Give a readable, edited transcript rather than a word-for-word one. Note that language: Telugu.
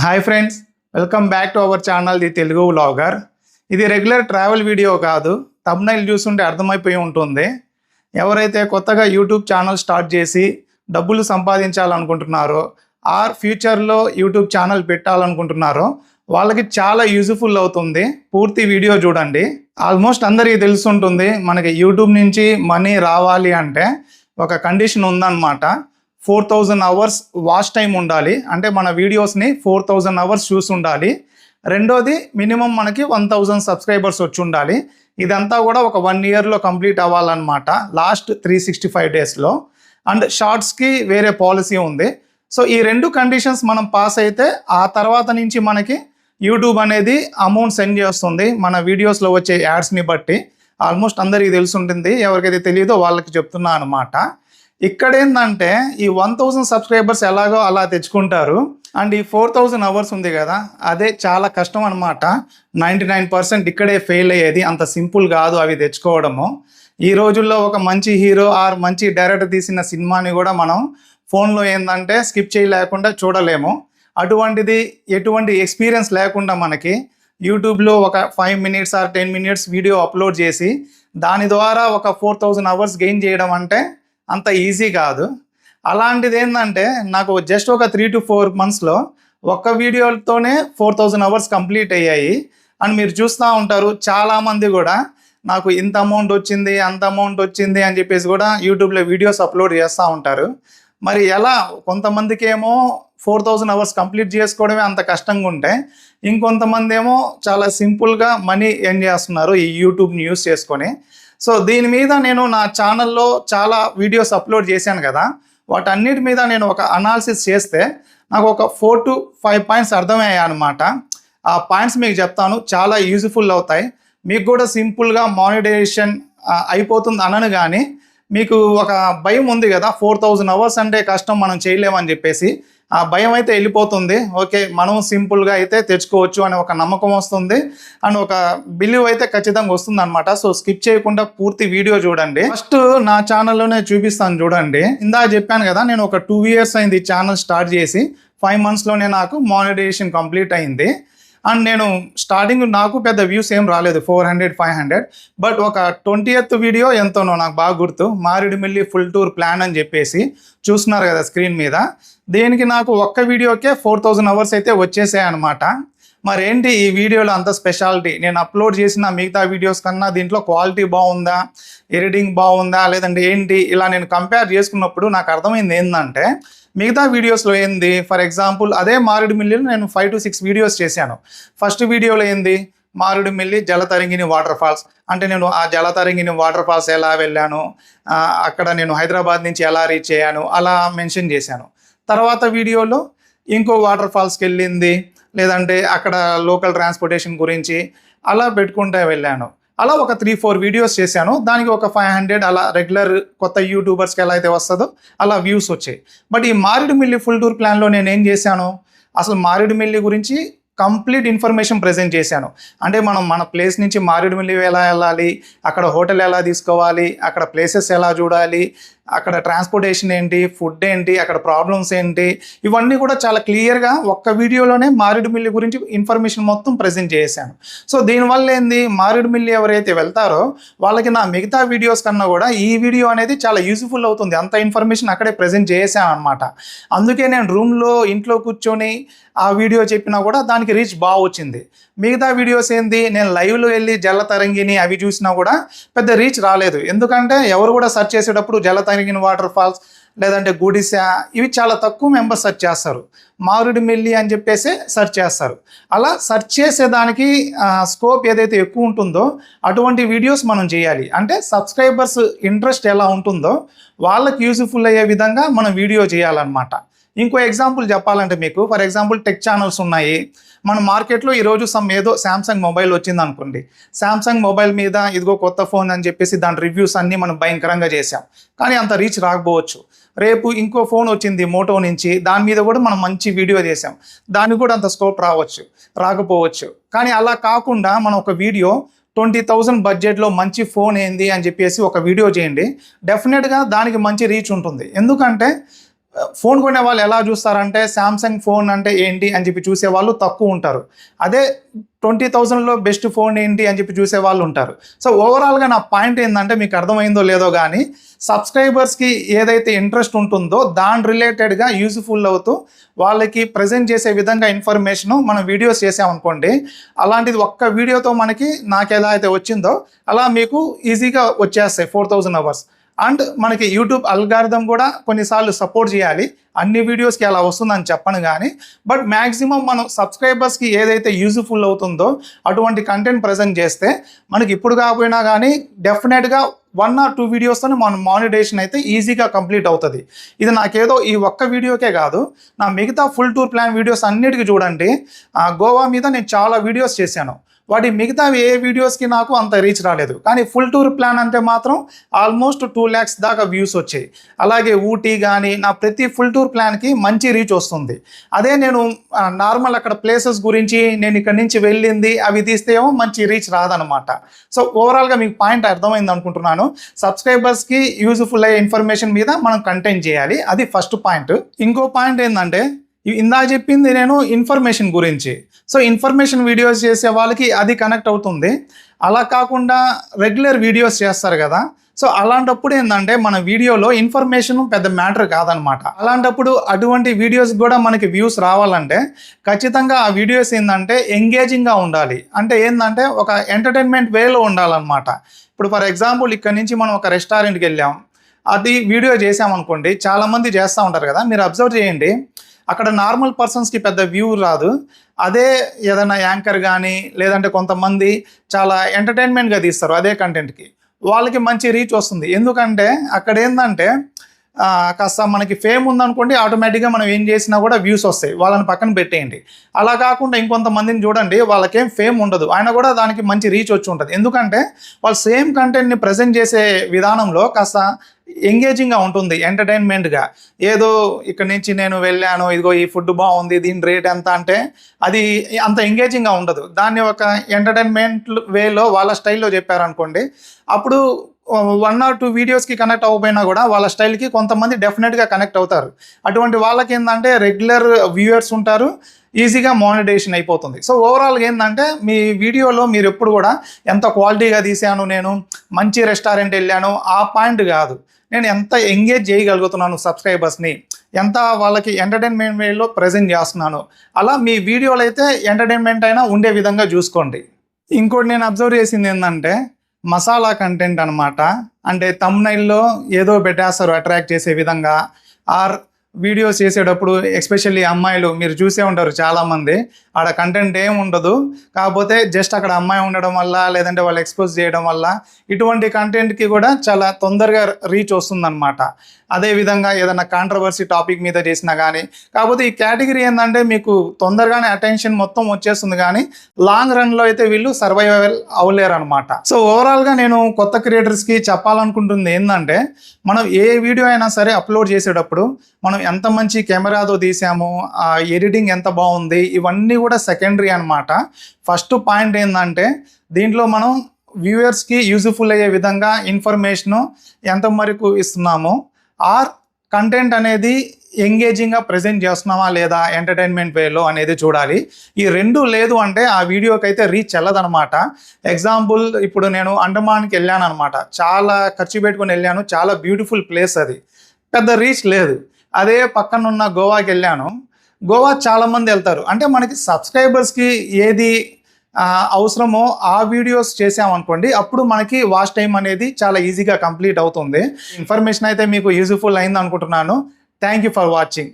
Hi friends, welcome back to our channel the Telugu vlogger. ఇది రెగ్యులర్ ట్రావెల్ వీడియో కాదు. థంబ్నైల్ చూస్తుంటే అర్థమైపోయి ఉంటుంది. ఎవరైతే కొత్తగా యూట్యూబ్ ఛానల్ స్టార్ట్ చేసి డబ్బులు సంపాదించాలనుకుంటున్నారో ఆర్ ఫ్యూచర్లో యూట్యూబ్ ఛానల్ పెట్టాలనుకుంటున్నారో వాళ్ళకి చాలా యూజ్ఫుల్ అవుతుంది. పూర్తి వీడియో చూడండి. ఆల్మోస్ట్ అందరికీ తెలుసుంటుంది, మనకి యూట్యూబ్ నుంచి మనీ రావాలి అంటే ఒక కండిషన్ ఉందన్నమాట. 4000 అవర్స్ వాచ్ టైం ఉండాలి. అంటే మన వీడియోస్ని 4000 అవర్స్ చూసి ఉండాలి. రెండోది మినిమం మనకి 1000 సబ్స్క్రైబర్స్ వచ్చి ఉండాలి. ఇదంతా కూడా ఒక 1 ఇయర్లో కంప్లీట్ అవ్వాలన్నమాట, లాస్ట్ 365 డేస్లో. అండ్ షార్ట్స్కి వేరే పాలసీ ఉంది. సో ఈ 2 కండిషన్స్ మనం పాస్ అయితే ఆ తర్వాత నుంచి మనకి యూట్యూబ్ అనేది అమౌంట్ సెండ్ చేస్తుంది మన వీడియోస్లో వచ్చే యాడ్స్ని బట్టి. ఆల్మోస్ట్ అందరికీ తెలుసుంటుంది, ఎవరికైతే తెలియదో వాళ్ళకి చెప్తున్నా అనమాట. ఇక్కడ ఏంటంటే ఈ 1000 సబ్స్క్రైబర్స్ ఎలాగో అలా తెచ్చుకుంటారు. అండ్ ఈ 4000 అవర్స్ ఉంది కదా, అదే చాలా కష్టం అనమాట. 99% ఇక్కడే ఫెయిల్ అయ్యేది. అంత సింపుల్ కాదు అవి తెచ్చుకోవడము. ఈ రోజుల్లో ఒక మంచి హీరో ఆర్ మంచి డైరెక్టర్ తీసిన సినిమాని కూడా మనం ఫోన్లో ఏంటంటే స్కిప్ చేయలేకుండా చూడలేము. అటువంటిది ఎటువంటి ఎక్స్పీరియన్స్ లేకుండా మనకి యూట్యూబ్లో ఒక 5 minutes or 10 minutes video upload చేసి దాని ద్వారా ఒక 4000 అవర్స్ గెయిన్ చేయడం అంటే అంత ఈజీ కాదు. అలాంటిది ఏంటంటే నాకు జస్ట్ ఒక 3 to 4 మంత్స్లో ఒక్క వీడియోతోనే 4000 అవర్స్ కంప్లీట్ అయ్యాయి. అండ్ మీరు చూస్తూ ఉంటారు, చాలామంది కూడా నాకు ఇంత అమౌంట్ వచ్చింది అంత అమౌంట్ వచ్చింది అని చెప్పేసి కూడా యూట్యూబ్లో వీడియోస్ అప్లోడ్ చేస్తూ ఉంటారు. మరి ఎలా, కొంతమందికి ఏమో 4000 అవర్స్ కంప్లీట్ చేసుకోవడమే అంత కష్టంగా ఉంటే, ఇంకొంతమంది ఏమో చాలా సింపుల్గా మనీ ఎర్న్ చేస్తున్నారు ఈ యూట్యూబ్ని యూస్ చేసుకొని. సో దీని మీద నేను నా ఛానల్లో చాలా వీడియోస్ అప్లోడ్ చేశాను కదా, వాటన్నిటి మీద నేను ఒక అనాలిసిస్ చేస్తే నాకు ఒక 4 to 5 పాయింట్స్ అర్థమయ్యాయి అనమాట. ఆ పాయింట్స్ మీకు చెప్తాను, చాలా యూజ్ఫుల్ అవుతాయి. మీకు కూడా సింపుల్గా మానిటైజేషన్ అయిపోతుంది అనను, కానీ మీకు ఒక భయం ఉంది కదా, 4000 అవర్స్ అంటే కష్టం, మనం చేయలేమని చెప్పేసి ఆ భయం అయితే వెళ్ళిపోతుంది. ఓకే, మనం సింపుల్గా అయితే తెచ్చుకోవచ్చు అనే ఒక నమ్మకం వస్తుంది. అండ్ ఒక బిలీవ్ అయితే ఖచ్చితంగా వస్తుంది అనమాట. సో స్కిప్ చేయకుండా పూర్తి వీడియో చూడండి. ఫస్ట్ నా ఛానల్లోనే చూపిస్తాను చూడండి. ఇందాక చెప్పాను కదా, నేను ఒక 2 years అయింది ఛానల్ స్టార్ట్ చేసి. 5 monthsలోనే నాకు మానిటైజేషన్ కంప్లీట్ అయింది. అండ్ నేను స్టార్టింగ్ నాకు పెద్ద వ్యూస్ ఏం రాలేదు, 400-500. బట్ ఒక 20th వీడియో ఎంతోనో నాకు బాగా గుర్తు, మారేడుమిల్లి ఫుల్ టూర్ ప్లాన్ అని చెప్పేసి చూస్తున్నారు కదా స్క్రీన్ మీద. దీనికి నాకు ఒక్క వీడియోకే 4000 అవర్స్ అయితే వచ్చేసాయి అనమాట. మరేంటి ఈ వీడియోలో అంత స్పెషాలిటీ? నేను అప్లోడ్ చేసిన మిగతా వీడియోస్ కన్నా దీంట్లో క్వాలిటీ బాగుందా, ఎడిటింగ్ బాగుందా, లేదంటే ఏంటి, ఇలా నేను కంపేర్ చేసుకున్నప్పుడు నాకు అర్థమైంది ఏంటంటే, మిగతా వీడియోస్లో ఏంది, ఫర్ ఎగ్జాంపుల్ అదే మారేడుమిల్లిలో నేను 5 to 6 వీడియోస్ చేశాను. ఫస్ట్ వీడియోలో ఏంది, మారేడుమిల్లి జలతరంగిణి వాటర్ ఫాల్స్, అంటే నేను ఆ జలతరంగిణి వాటర్ ఫాల్స్ ఎలా వెళ్ళాను, అక్కడ నేను హైదరాబాద్ నుంచి ఎలా రీచ్ అయ్యాను, అలా మెన్షన్ చేశాను. తర్వాత వీడియోలో ఇంకో వాటర్ ఫాల్స్కి వెళ్ళింది, లేదంటే అక్కడ లోకల్ ట్రాన్స్పోర్టేషన్ గురించి అలా పెట్టుకుంటూ వెళ్ళాను. అలా ఒక 3-4 వీడియోస్ చేశాను. దానికి ఒక 500 అలా రెగ్యులర్ కొత్త యూట్యూబర్స్కి ఎలా అయితే వస్తుందో అలా వ్యూస్ వచ్చాయి. బట్ ఈ మారేడుమిల్లి ఫుల్ టూర్ ప్లాన్లో నేను ఏం చేశాను, అసలు మారేడుమిల్లి గురించి కంప్లీట్ ఇన్ఫర్మేషన్ ప్రజెంట్ చేశాను. అంటే మనం మన ప్లేస్ నుంచి మారేడుమిల్లి ఎలా వెళ్ళాలి, అక్కడ హోటల్ ఎలా తీసుకోవాలి, అక్కడ ప్లేసెస్ ఎలా చూడాలి, అక్కడ ట్రాన్స్పోర్టేషన్ ఏంటి, ఫుడ్ ఏంటి, అక్కడ ప్రాబ్లమ్స్ ఏంటి, ఇవన్నీ కూడా చాలా క్లియర్గా ఒక్క వీడియోలోనే మారేడుమిల్లి గురించి ఇన్ఫర్మేషన్ మొత్తం ప్రజెంట్ చేశాను. సో దీనివల్ల ఏంది, మారేడుమిల్లి ఎవరైతే వెళ్తారో వాళ్ళకి నా మిగతా వీడియోస్ కన్నా కూడా ఈ వీడియో అనేది చాలా యూజ్ఫుల్ అవుతుంది. అంత ఇన్ఫర్మేషన్ అక్కడే ప్రజెంట్ చేశాను అనమాట. అందుకే నేను రూమ్లో ఇంట్లో కూర్చొని ఆ వీడియో చెప్పినా కూడా దానికి రీచ్ బాగా వచ్చింది. మిగతా వీడియోస్ ఏంది, నేను లైవ్లో వెళ్ళి జలతరంగిణి అవి చూసినా కూడా పెద్ద రీచ్ రాలేదు. ఎందుకంటే ఎవరు కూడా సెర్చ్ చేసేటప్పుడు జలతరంగిణి వాటర్ ఫాల్స్ లేదంటే గుడిసా ఇవి చాలా తక్కువ మెంబర్స్ సెర్చ్ చేస్తారు. మారేడుమిల్లి అని చెప్పేసి సెర్చ్ చేస్తారు. అలా సెర్చ్ చేసేదానికి స్కోప్ ఏదైతే ఎక్కువ ఉంటుందో అటువంటి వీడియోస్ మనం చేయాలి. అంటే సబ్స్క్రైబర్స్ ఇంట్రెస్ట్ ఎలా ఉంటుందో వాళ్ళకి యూజ్ఫుల్ అయ్యే విధంగా మనం వీడియో చేయాలన్నమాట. ఇంకో ఎగ్జాంపుల్ చెప్పాలంటే మీకు, ఫర్ ఎగ్జాంపుల్ టెక్ ఛానల్స్ ఉన్నాయి మన మార్కెట్లో. ఈరోజు ఏదో శాంసంగ్ మొబైల్ వచ్చింది అనుకోండి, శాంసంగ్ మొబైల్ మీద ఇదిగో కొత్త ఫోన్ అని చెప్పేసి దాని రివ్యూస్ అన్నీ మనం భయంకరంగా చేసాం, కానీ అంత రీచ్ రాకపోవచ్చు. రేపు ఇంకో ఫోన్ వచ్చింది మోటో నుంచి, దాని మీద కూడా మనం మంచి వీడియో చేసాం, దానికి కూడా అంత స్కోప్ రాకపోవచ్చు. కానీ అలా కాకుండా మనం ఒక వీడియో 20,000 బడ్జెట్లో మంచి ఫోన్ ఏంది అని చెప్పేసి ఒక వీడియో చేయండి, డెఫినెట్గా దానికి మంచి రీచ్ ఉంటుంది. ఎందుకంటే ఫోన్ కొనే వాళ్ళు ఎలా చూస్తారంటే శాంసంగ్ ఫోన్ అంటే ఏంటి అని చెప్పి చూసే వాళ్ళు తక్కువ ఉంటారు. అదే 20,000లో బెస్ట్ ఫోన్ ఏంటి అని చెప్పి చూసే వాళ్ళు ఉంటారు. సో ఓవరాల్గా నా పాయింట్ ఏంటంటే మీకు అర్థమైందో లేదో కానీ సబ్స్క్రైబర్స్కి ఏదైతే ఇంట్రెస్ట్ ఉంటుందో దాని రిలేటెడ్గా యూజ్ఫుల్ అవుతూ వాళ్ళకి ప్రజెంట్ చేసే విధంగా ఇన్ఫర్మేషను మనం వీడియోస్ చేసామనుకోండి, అలాంటిది ఒక్క వీడియోతో మనకి నాకు ఎలా అయితే వచ్చిందో అలా మీకు ఈజీగా వచ్చేస్తాయి 4,000 అవర్స్. అండ్ మనకి యూట్యూబ్ అల్గారిథం కూడా కొన్నిసార్లు సపోర్ట్ చేయాలి, అన్ని వీడియోస్కి అలా వస్తుందని చెప్పను కానీ, బట్ మ్యాక్సిమం మనం సబ్స్క్రైబర్స్కి ఏదైతే యూజ్ఫుల్ అవుతుందో అటువంటి కంటెంట్ ప్రజెంట్ చేస్తే మనకి ఇప్పుడు కాకపోయినా కానీ డెఫినెట్గా 1 or 2 వీడియోస్తోనే మన మానిటైజేషన్ అయితే ఈజీగా కంప్లీట్ అవుతుంది. ఇది నాకేదో ఈ ఒక్క వీడియోకే కాదు, నా మిగతా ఫుల్ టూర్ ప్లాన్ వీడియోస్ అన్నిటికీ చూడండి. గోవా మీద నేను చాలా వీడియోస్ చేశాను, వాటి మిగతా ఏ వీడియోస్కి నాకు అంత రీచ్ రాలేదు, కానీ ఫుల్ టూర్ ప్లాన్ అంటే మాత్రం ఆల్మోస్ట్ 2 lakhs దాకా వ్యూస్ వచ్చాయి. అలాగే ఊటీ కానీ నా ప్రతి ఫుల్ టూర్ ప్లాన్కి మంచి రీచ్ వస్తుంది. అదే నేను నార్మల్ అక్కడ ప్లేసెస్ గురించి నేను ఇక్కడ నుంచి వెళ్ళింది అవి తీస్తే ఏమో మంచి రీచ్ రాదనమాట. సో ఓవరాల్గా మీకు పాయింట్ అర్థమైంది అనుకుంటున్నాను. సబ్స్క్రైబర్స్కి యూజ్ఫుల్ అయ్యే ఇన్ఫర్మేషన్ మీద మనం కంటెంట్ చేయాలి, అది ఫస్ట్ పాయింట్. ఇంకో పాయింట్ ఏంటంటే ఇందాక చెప్పింది నేను ఇన్ఫర్మేషన్ గురించి. సో ఇన్ఫర్మేషన్ వీడియోస్ చేసే వాళ్ళకి అది కనెక్ట్ అవుతుంది. అలా కాకుండా రెగ్యులర్ వీడియోస్ చేస్తారు కదా, సో అలాంటప్పుడు ఏంటంటే మన వీడియోలో ఇన్ఫర్మేషన్ పెద్ద మ్యాటర్ కాదనమాట. అలాంటప్పుడు అటువంటి వీడియోస్ కూడా మనకి వ్యూస్ రావాలంటే ఖచ్చితంగా ఆ వీడియోస్ ఏంటంటే ఎంగేజింగ్గా ఉండాలి. అంటే ఏంటంటే ఒక ఎంటర్టైన్మెంట్ వేలో ఉండాలన్నమాట. ఇప్పుడు ఫర్ ఎగ్జాంపుల్ ఇక్కడ నుంచి మనం ఒక రెస్టారెంట్కి వెళ్ళాం, అది వీడియో చేసామనుకోండి, చాలామంది చేస్తూ ఉంటారు కదా, మీరు అబ్జర్వ్ చేయండి, అక్కడ నార్మల్ పర్సన్స్కి పెద్ద వ్యూ రాదు. అదే ఏదైనా యాంకర్ కానీ లేదంటే కొంతమంది చాలా ఎంటర్టైన్మెంట్గా తీస్తారు అదే కంటెంట్కి, వాళ్ళకి మంచి రీచ్ వస్తుంది. ఎందుకంటే అక్కడ ఏంటంటే కాస్త మనకి ఫేమ్ ఉందనుకోండి, ఆటోమేటిక్గా మనం ఏం చేసినా కూడా వ్యూస్ వస్తాయి, వాళ్ళని పక్కన పెట్టేయండి. అలా కాకుండా ఇంకొంతమందిని చూడండి, వాళ్ళకేం ఫేమ్ ఉండదు, ఆయన కూడా దానికి మంచి రీచ్ వచ్చి ఉంటుంది. ఎందుకంటే వాళ్ళు సేమ్ కంటెంట్ని ప్రజెంట్ చేసే విధానంలో కాస్త ఎంగేజింగ్గా ఉంటుంది, ఎంటర్టైన్మెంట్గా. ఏదో ఇక్కడ నుంచి నేను వెళ్ళాను, ఇదిగో ఈ ఫుడ్ బాగుంది, దీని రేట్ ఎంత అంటే అది అంత ఎంగేజింగ్గా ఉండదు. దాన్ని ఒక ఎంటర్టైన్మెంట్ వేలో వాళ్ళ స్టైల్లో చెప్పారనుకోండి, అప్పుడు 1 or 2 వీడియోస్కి కనెక్ట్ అవ్వకపోయినా కూడా వాళ్ళ స్టైల్కి కొంతమంది డెఫినెట్గా కనెక్ట్ అవుతారు. అటువంటి వాళ్ళకి ఏంటంటే రెగ్యులర్ వ్యూవర్స్ ఉంటారు, ఈజీగా మానిటైజేషన్ అయిపోతుంది. సో ఓవరాల్గా ఏంటంటే మీ వీడియోలో మీరు ఎప్పుడు కూడా ఎంత క్వాలిటీగా తీసాను, నేను మంచి రెస్టారెంట్ వెళ్ళాను ఆ పాయింట్ కాదు, నేను ఎంత ఎంగేజ్ చేయగలుగుతున్నాను సబ్స్క్రైబర్స్ని, ఎంత వాళ్ళకి ఎంటర్టైన్మెంట్ వేలో ప్రజెంట్ చేస్తున్నాను, అలా మీ వీడియోలో అయితే ఎంటర్టైన్మెంట్ అయినా ఉండే విధంగా చూసుకోండి. ఇంకోటి నేను అబ్జర్వ్ చేసింది ఏంటంటే మసాలా కంటెంట్ అనమాట. అంటే థంబ్నైల్లో ఏదో పెట్టేస్తారు అట్రాక్ట్ చేసే విధంగా, ఆర్ వీడియోస్ చేసేటప్పుడు ఎస్పెషల్లీ అమ్మాయిలు మీరు చూసే ఉంటారు చాలామంది, ఆడ కంటెంట్ ఏం ఉండదు, కాకపోతే జస్ట్ అక్కడ అమ్మాయి ఉండడం వల్ల లేదంటే వాళ్ళు ఎక్స్పోజ్ చేయడం వల్ల ఇటువంటి కంటెంట్కి కూడా చాలా తొందరగా రీచ్ వస్తుందన్నమాట. అదేవిధంగా ఏదైనా కాంట్రవర్సీ టాపిక్ మీద చేసినా కానీ, కాకపోతే ఈ కేటగిరీ ఏంటంటే మీకు తొందరగానే అటెన్షన్ మొత్తం వచ్చేస్తుంది, కానీ లాంగ్ రన్లో అయితే వీళ్ళు సర్వైవల్ అవ్వలేరు అనమాట. సో ఓవరాల్గా నేను కొత్త క్రియేటర్స్కి చెప్పాలనుకుంటుంది ఏంటంటే, మనం ఏ వీడియో అయినా సరే అప్లోడ్ చేసేటప్పుడు మనం ఎంత మంచి కెమెరాతో తీసాము, ఆ ఎడిటింగ్ ఎంత బాగుంది, ఇవన్నీ కూడా సెకండరీ అనమాట. ఫస్ట్ పాయింట్ ఏంటంటే దీంట్లో మనం వ్యూవర్స్కి యూజ్ఫుల్ అయ్యే విధంగా ఇన్ఫర్మేషను ఎంత వరకు ఇస్తున్నాము, ఆర్ కంటెంట్ అనేది ఎంగేజింగ్గా ప్రజెంట్ చేస్తున్నామా లేదా ఎంటర్టైన్మెంట్ వేలో అనేది చూడాలి. ఈ రెండు లేదు అంటే ఆ వీడియోకి అయితే రీచ్ వెళ్ళదనమాట. ఎగ్జాంపుల్ ఇప్పుడు నేను అండమాన్కి వెళ్ళాను అనమాట, చాలా ఖర్చు పెట్టుకొని వెళ్ళాను, చాలా బ్యూటిఫుల్ ప్లేస్, అది పెద్ద రీచ్ లేదు. అదే పక్కనున్న గోవాకి వెళ్ళాను, గోవా చాలామంది వెళ్తారు, అంటే మనకి సబ్స్క్రైబర్స్కి ఏది అవసరమో ఆ వీడియోస్ చేసామనుకోండి, అప్పుడు మనకి వాచ్ టైం అనేది చాలా ఈజీగా కంప్లీట్ అవుతుంది. ఇన్ఫర్మేషన్ అయితే మీకు యూజ్ఫుల్ అయింది అనుకుంటున్నాను. Thank you for watching.